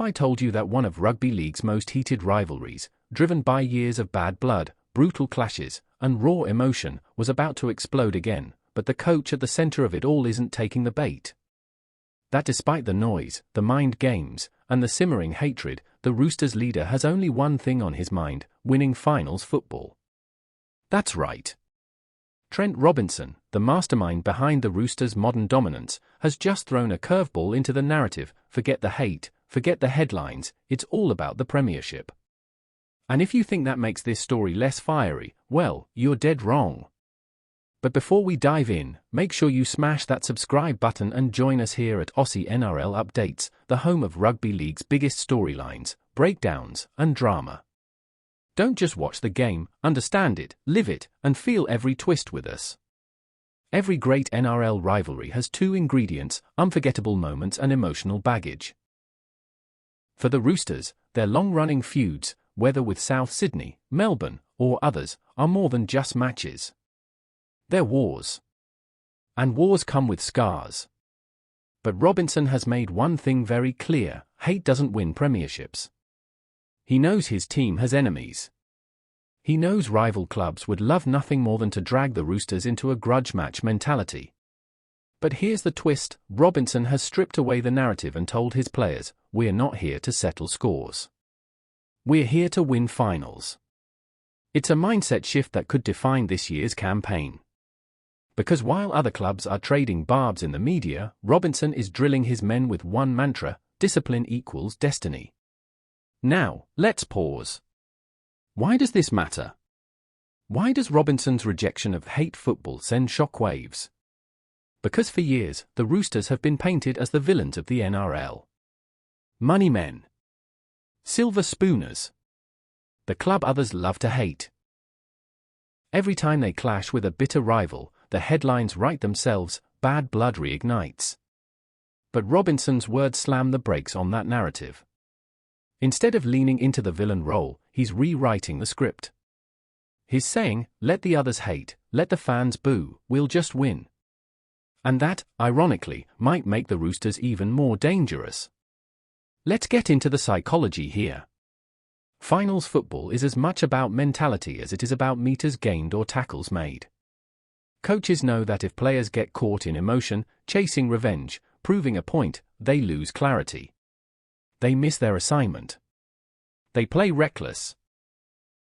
I told you that one of rugby league's most heated rivalries, driven by years of bad blood, brutal clashes, and raw emotion, was about to explode again, but the coach at the center of it all isn't taking the bait? That despite the noise, the mind games, and the simmering hatred, the Roosters leader has only one thing on his mind: winning finals football. That's right. Trent Robinson, the mastermind behind the Roosters' modern dominance, has just thrown a curveball into the narrative. Forget the hate, forget the headlines, it's all about the premiership. And if you think that makes this story less fiery, well, you're dead wrong. But before we dive in, make sure you smash that subscribe button and join us here at Aussie NRL Updates, the home of rugby league's biggest storylines, breakdowns, and drama. Don't just watch the game, understand it, live it, and feel every twist with us. Every great NRL rivalry has two ingredients: unforgettable moments and emotional baggage. For the Roosters, their long-running feuds, whether with South Sydney, Melbourne, or others, are more than just matches. They're wars. And wars come with scars. But Robinson has made one thing very clear: hate doesn't win premierships. He knows his team has enemies. He knows rival clubs would love nothing more than to drag the Roosters into a grudge match mentality. But here's the twist: Robinson has stripped away the narrative and told his players, "We're not here to settle scores. We're here to win finals." It's a mindset shift that could define this year's campaign. Because while other clubs are trading barbs in the media, Robinson is drilling his men with one mantra: discipline equals destiny. Now, let's pause. Why does this matter? Why does Robinson's rejection of hate football send shockwaves? Because for years, the Roosters have been painted as the villains of the NRL. Money men. Silver spooners. The club others love to hate. Every time they clash with a bitter rival, the headlines write themselves: bad blood reignites. But Robinson's words slam the brakes on that narrative. Instead of leaning into the villain role, he's rewriting the script. He's saying, let the others hate, let the fans boo, we'll just win. And that, ironically, might make the Roosters even more dangerous. Let's get into the psychology here. Finals football is as much about mentality as it is about meters gained or tackles made. Coaches know that if players get caught in emotion, chasing revenge, proving a point, they lose clarity. They miss their assignment. They play reckless.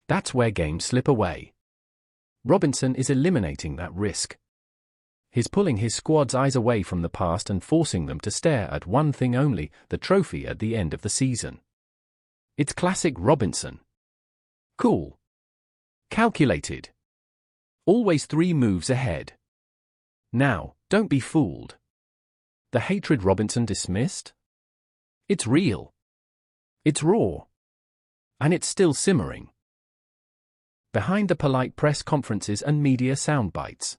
That's where games slip away. Robinson is eliminating that risk. He's pulling his squad's eyes away from the past and forcing them to stare at one thing only: the trophy at the end of the season. It's classic Robinson. Cool. Calculated. Always 3 moves ahead. Now, don't be fooled. The hatred Robinson dismissed? It's real. It's raw. And it's still simmering. Behind the polite press conferences and media soundbites.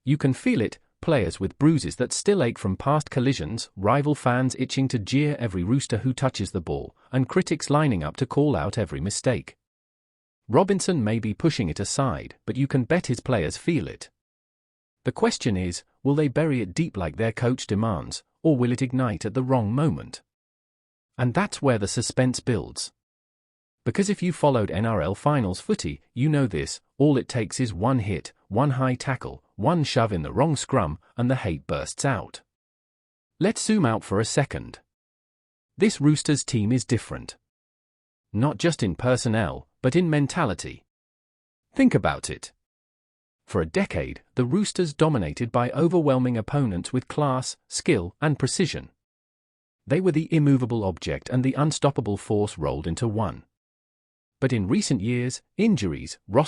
You can feel it: players with bruises that still ache from past collisions, rival fans itching to jeer every Rooster who touches the ball, and critics lining up to call out every mistake. Robinson may be pushing it aside, but you can bet his players feel it. The question is, will they bury it deep like their coach demands, or will it ignite at the wrong moment? And that's where the suspense builds. Because if you followed NRL finals footy, you know this: all it takes is one hit, one high tackle, one shove in the wrong scrum, and the hate bursts out. Let's zoom out for a second. This Roosters team is different. Not just in personnel, but in mentality. Think about it. For a decade, the Roosters dominated by overwhelming opponents with class, skill, and precision. They were the immovable object and the unstoppable force rolled into one. But in recent years, injuries,